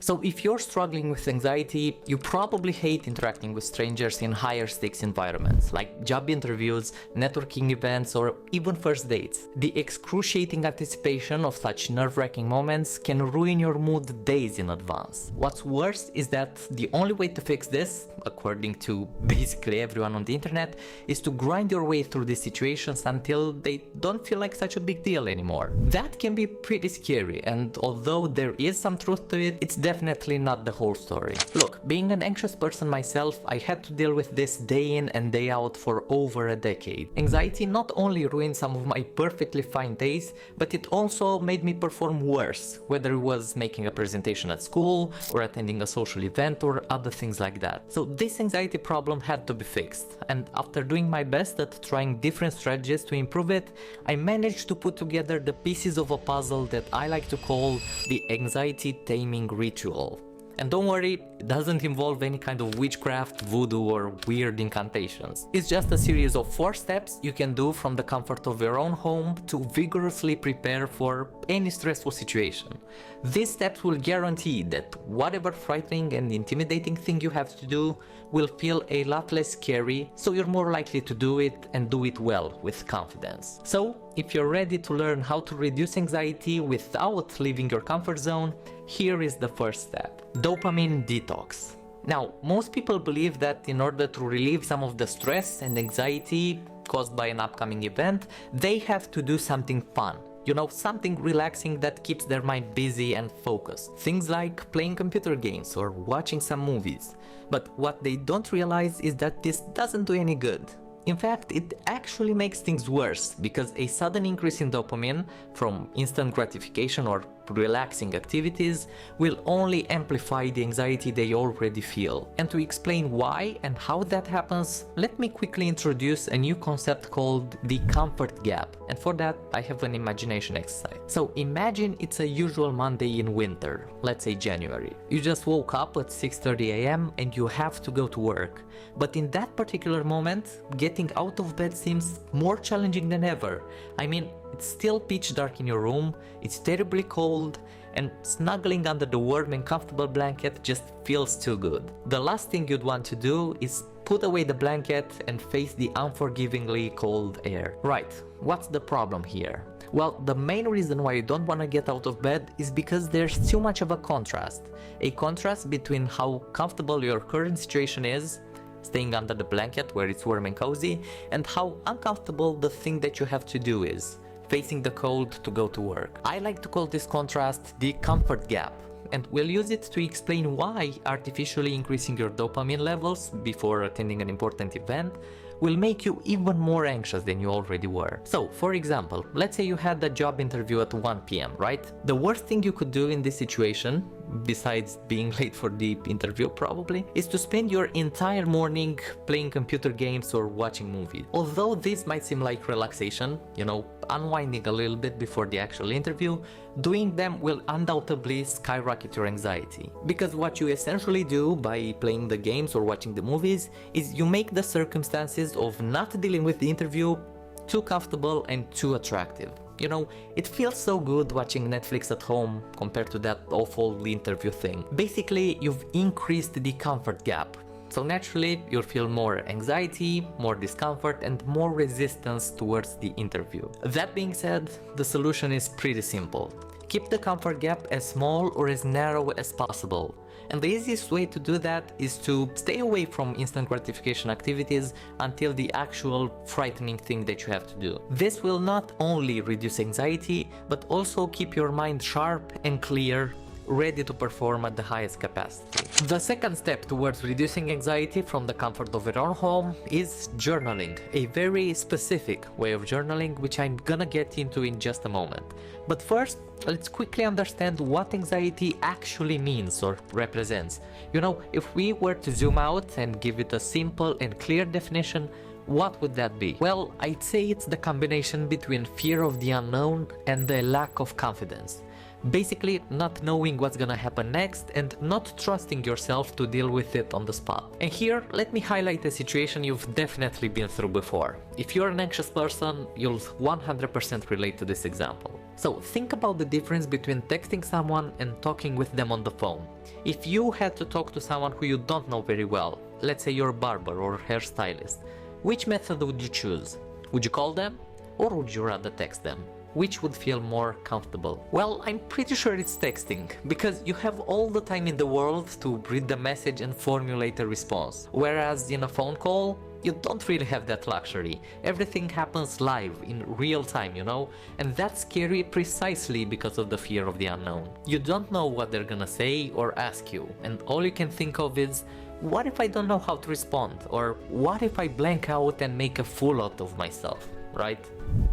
So if you're struggling with anxiety, you probably hate interacting with strangers in higher stakes environments, like job interviews, networking events, or even first dates. The excruciating anticipation of such nerve-wracking moments can ruin your mood days in advance. What's worse is that the only way to fix this, according to basically everyone on the internet, is to grind your way through these situations until they don't feel like such a big deal anymore. That can be pretty scary, and although there is some truth to it, it's definitely not the whole story. Look, being an anxious person myself, I had to deal with this day in and day out for over a decade. Anxiety not only ruined some of my perfectly fine days, but it also made me perform worse, whether it was making a presentation at school, or attending a social event, or other things like that. So this anxiety problem had to be fixed, and after doing my best at trying different strategies to improve it, I managed to put together the pieces of a puzzle that I like to call the Anxiety-Taming Ritual. And don't worry, it doesn't involve any kind of witchcraft, voodoo, or weird incantations. It's just a series of 4 steps you can do from the comfort of your own home to vigorously prepare for any stressful situation. These steps will guarantee that whatever frightening and intimidating thing you have to do will feel a lot less scary, so you're more likely to do it and do it well with confidence. So, if you're ready to learn how to reduce anxiety without leaving your comfort zone, here is the first step: dopamine detox. Now, most people believe that in order to relieve some of the stress and anxiety caused by an upcoming event, they have to do something fun. You know, something relaxing that keeps their mind busy and focused. Things like playing computer games or watching some movies. But what they don't realize is that this doesn't do any good. In fact, it actually makes things worse, because a sudden increase in dopamine from instant gratification or relaxing activities will only amplify the anxiety they already feel. And to explain why and how that happens, let me quickly introduce a new concept called the comfort gap. And for that, I have an imagination exercise. So imagine it's a usual Monday in winter, let's say January. You just woke up at 6:30 a.m. and you have to go to work. But in that particular moment, getting out of bed seems more challenging than ever. I mean, it's still pitch dark in your room, it's terribly cold, and snuggling under the warm and comfortable blanket just feels too good. The last thing you'd want to do is put away the blanket and face the unforgivingly cold air. Right, what's the problem here? Well, the main reason why you don't want to get out of bed is because there's too much of a contrast. A contrast between how comfortable your current situation is, staying under the blanket where it's warm and cozy, and how uncomfortable the thing that you have to do is, facing the cold to go to work. I like to call this contrast the comfort gap, and we'll use it to explain why artificially increasing your dopamine levels before attending an important event will make you even more anxious than you already were. So, for example, let's say you had a job interview at 1 p.m., right? The worst thing you could do in this situation, besides being late for the interview probably, is to spend your entire morning playing computer games or watching movies. Although this might seem like relaxation, you know, unwinding a little bit before the actual interview, doing them will undoubtedly skyrocket your anxiety. Because what you essentially do by playing the games or watching the movies is you make the circumstances of not dealing with the interview too comfortable and too attractive. You know, it feels so good watching Netflix at home compared to that awful interview thing. Basically, you've increased the comfort gap. So naturally, you'll feel more anxiety, more discomfort, and more resistance towards the interview. That being said, the solution is pretty simple. Keep the comfort gap as small or as narrow as possible. And the easiest way to do that is to stay away from instant gratification activities until the actual frightening thing that you have to do. This will not only reduce anxiety, but also keep your mind sharp and clear, ready to perform at the highest capacity. The second step towards reducing anxiety from the comfort of your own home is journaling, a very specific way of journaling which I'm gonna get into in just a moment. But first, let's quickly understand what anxiety actually means or represents. You know, if we were to zoom out and give it a simple and clear definition, what would that be? Well, I'd say it's the combination between fear of the unknown and the lack of confidence. Basically, not knowing what's gonna happen next and not trusting yourself to deal with it on the spot. And here, let me highlight a situation you've definitely been through before. If you're an anxious person, you'll 100% relate to this example. So think about the difference between texting someone and talking with them on the phone. If you had to talk to someone who you don't know very well, let's say you're a barber or hairstylist, which method would you choose? Would you call them? Or would you rather text them? Which would feel more comfortable? Well, I'm pretty sure it's texting, because you have all the time in the world to read the message and formulate a response. Whereas in a phone call, you don't really have that luxury. Everything happens live, in real time, you know? And that's scary precisely because of the fear of the unknown. You don't know what they're gonna say or ask you, and all you can think of is, what if I don't know how to respond? Or what if I blank out and make a fool out of myself? Right?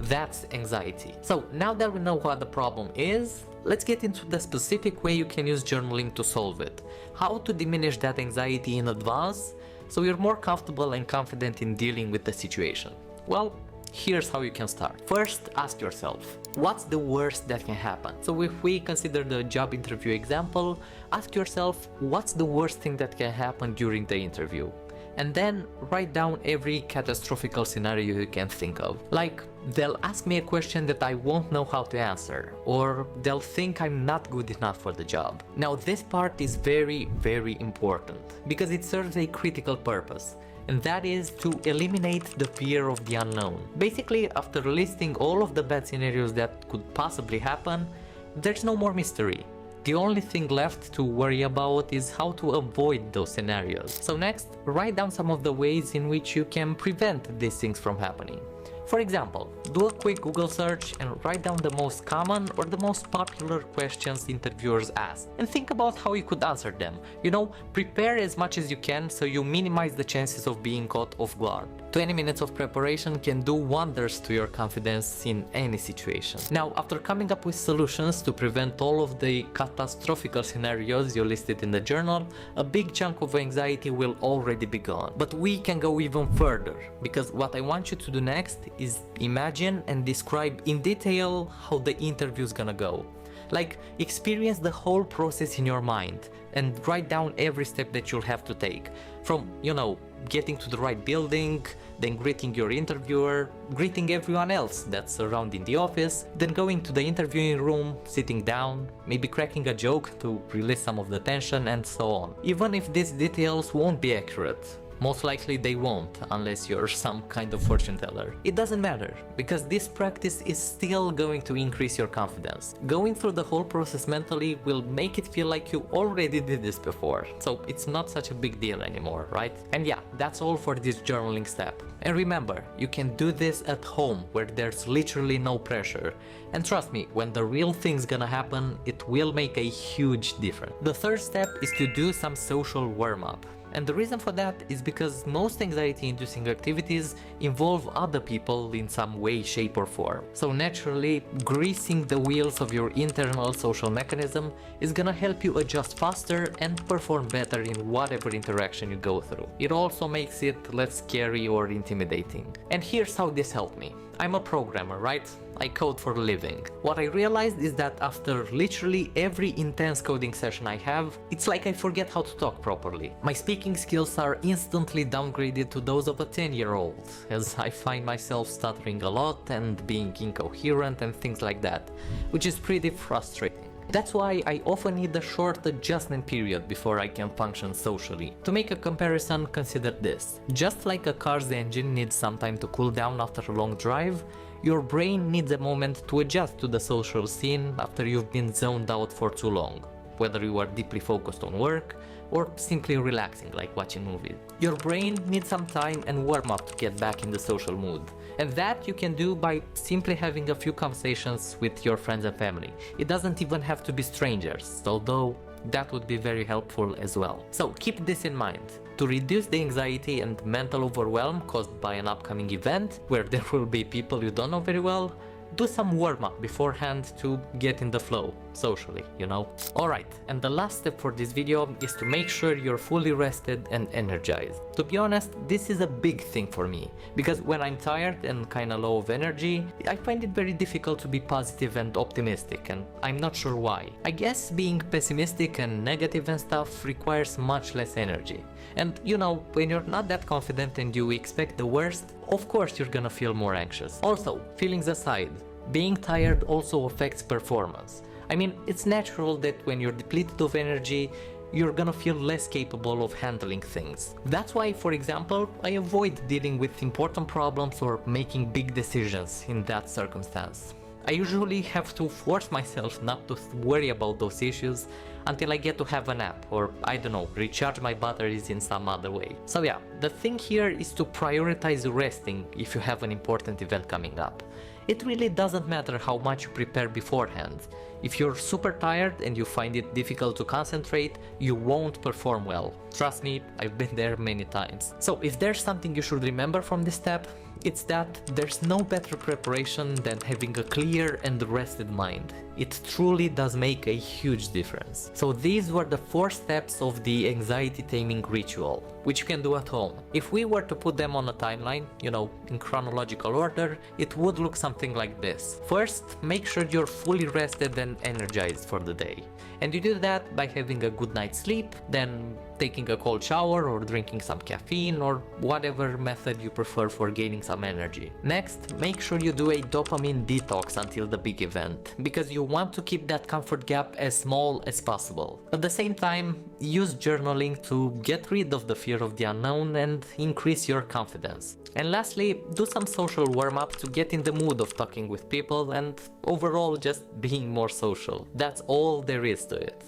That's anxiety. So now that we know what the problem is, let's get into the specific way you can use journaling to solve it. How to diminish that anxiety in advance so you're more comfortable and confident in dealing with the situation. Well, here's how you can start. First, ask yourself, what's the worst that can happen? So if we consider the job interview example, ask yourself, what's the worst thing that can happen during the interview? And then write down every catastrophic scenario you can think of. Like, they'll ask me a question that I won't know how to answer, or they'll think I'm not good enough for the job. Now this part is very, very important, because it serves a critical purpose, and that is to eliminate the fear of the unknown. Basically, after listing all of the bad scenarios that could possibly happen, there's no more mystery. The only thing left to worry about is how to avoid those scenarios. So next, write down some of the ways in which you can prevent these things from happening. For example, do a quick Google search and write down the most common or the most popular questions interviewers ask, and think about how you could answer them. You know, prepare as much as you can so you minimize the chances of being caught off guard. 20 minutes of preparation can do wonders to your confidence in any situation. Now, after coming up with solutions to prevent all of the catastrophic scenarios you listed in the journal, a big chunk of anxiety will already be gone. But we can go even further, because what I want you to do next is imagine and describe in detail how the interview is gonna go. Like, experience the whole process in your mind and write down every step that you'll have to take. From, you know, getting to the right building, then greeting your interviewer, greeting everyone else that's around in the office, then going to the interviewing room, sitting down, maybe cracking a joke to release some of the tension, and so on. Even if these details won't be accurate, most likely they won't, unless you're some kind of fortune teller. It doesn't matter, because this practice is still going to increase your confidence. Going through the whole process mentally will make it feel like you already did this before, so it's not such a big deal anymore, right? And yeah, that's all for this journaling step. And remember, you can do this at home, where there's literally no pressure. And trust me, when the real thing's gonna happen, it will make a huge difference. The third step is to do some social warm-up. And the reason for that is because most anxiety-inducing activities involve other people in some way, shape or form. So naturally, greasing the wheels of your internal social mechanism is gonna help you adjust faster and perform better in whatever interaction you go through. It also makes it less scary or intimidating. And here's how this helped me. I'm a programmer, right? I code for a living. What I realized is that after literally every intense coding session I have, it's like I forget how to talk properly. My speaking skills are instantly downgraded to those of a 10-year-old, as I find myself stuttering a lot and being incoherent and things like that, which is pretty frustrating. That's why I often need a short adjustment period before I can function socially. To make a comparison, consider this. Just like a car's engine needs some time to cool down after a long drive, your brain needs a moment to adjust to the social scene after you've been zoned out for too long, whether you are deeply focused on work or simply relaxing, like watching movies. Your brain needs some time and warm up to get back in the social mood. And that you can do by simply having a few conversations with your friends and family. It doesn't even have to be strangers, although that would be very helpful as well. So keep this in mind. To reduce the anxiety and mental overwhelm caused by an upcoming event, where there will be people you don't know very well, do some warm-up beforehand to get in the flow. socially, you know? Alright, and the last step for this video is to make sure you're fully rested and energized. To be honest, this is a big thing for me, because when I'm tired and kinda low of energy, I find it very difficult to be positive and optimistic, and I'm not sure why. I guess being pessimistic and negative and stuff requires much less energy. And you know, when you're not that confident and you expect the worst, of course you're gonna feel more anxious. Also, feelings aside, being tired also affects performance. I mean, it's natural that when you're depleted of energy, you're gonna feel less capable of handling things. That's why, for example, I avoid dealing with important problems or making big decisions in that circumstance. I usually have to force myself not to worry about those issues until I get to have a nap or, I don't know, recharge my batteries in some other way. So yeah, the thing here is to prioritize resting if you have an important event coming up. It really doesn't matter how much you prepare beforehand. If you're super tired and you find it difficult to concentrate, you won't perform well. Trust me, I've been there many times. So if there's something you should remember from this step, it's that there's no better preparation than having a clear and rested mind. It truly does make a huge difference. So these were the 4 steps of the anxiety-taming ritual, which you can do at home. If we were to put them on a timeline, you know, in chronological order, it would look something like this. First, make sure you're fully rested and energized for the day. And you do that by having a good night's sleep, then taking a cold shower or drinking some caffeine or whatever method you prefer for gaining some energy. Next, make sure you do a dopamine detox until the big event, because you want to keep that comfort gap as small as possible. At the same time, use journaling to get rid of the fear of the unknown and increase your confidence. And lastly, do some social warm-up to get in the mood of talking with people and overall just being more social. That's all there is to it.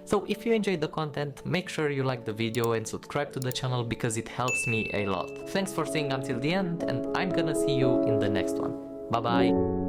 So if you enjoyed the content, make sure you like the video and subscribe to the channel because it helps me a lot. Thanks for staying until the end, and I'm gonna see you in the next one. Bye bye!